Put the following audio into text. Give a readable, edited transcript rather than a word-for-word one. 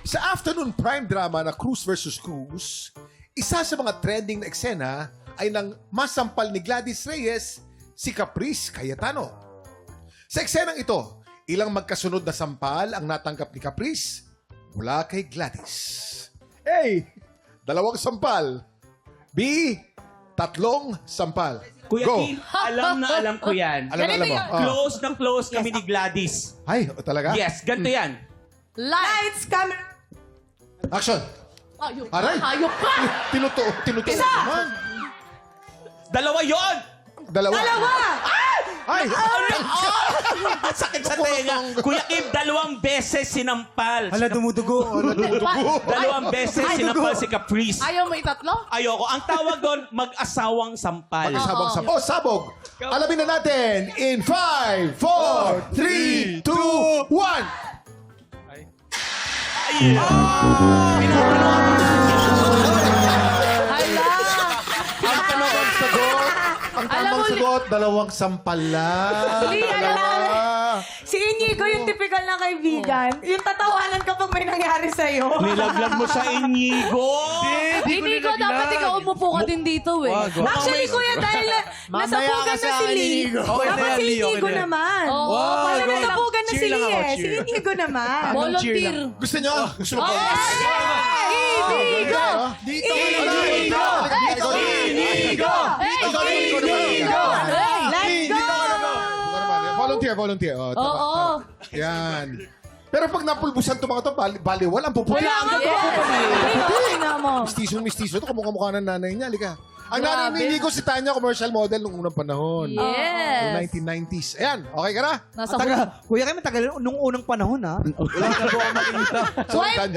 Sa afternoon prime drama na Cruz vs. Cruz, isa sa mga trending na eksena ay nang masampal ni Gladys Reyes si Caprice Cayetano. Sa eksenang ito, ilang magkasunod na sampal ang natanggap ni Caprice mula kay Gladys. A. 2 sampal. B. 3 sampal. Kuya Go. Kim, alam na alam ko yan. Alam mo. Close na close kami ni Gladys. Ay, talaga? Yes, ganito yan. Lights, camera. Action. Ayop. Aray. Ayop ka. Tinuto Isa. naman. Dalawa yon. Dalawa. Ay! Sakit sa tenga. Kuya Kim, 2 beses sinampal. Hala, dumudugo. Dalawang beses sinampal si Caprice. Ayaw mo itatlo? Ayoko. Ang tawag doon, mag-asawang sampal. Sabog, sabog. Oh, sabog. Alamin na natin in 5, 4, 3, 2, 1. Hala. Ang tamang sagot, dalawang sampal lang. Hindi, alam mo. Si Inigo yung typical na kaibigan. Yung tatawanan kapag may nangyari sa'yo. Nilaglag mo sa Inigo. Hindi ko dapat ikaw umupo ka din dito eh. Actually, kuya, dahil nasapugan na si Lee. Dapat si Inigo naman. Oo. Wala go. nasapugan na si Cheer lang Lee ako, eh. Si cheer. Inigo naman. Volunteer. Gusto nyo? Gusto mo? Inigo! Dito! Inigo! Inigo! Let's go! Volunteer. Oh, Oo. Yan. Pero pag napulbusan itong mga ito, baliwal ang puputi. Wala ang Tingnan mo. Mistiso ito, kamukha ng nanay niya. Halika. Ang nanay ni Inigo si Tanya, commercial model nung unang panahon. Yes. Noong 1990s. Ayan, okay ka na? Nasa Kuya, kayo matagal nung unang panahon, ha? Wala na po ako makikita. So, Tanya.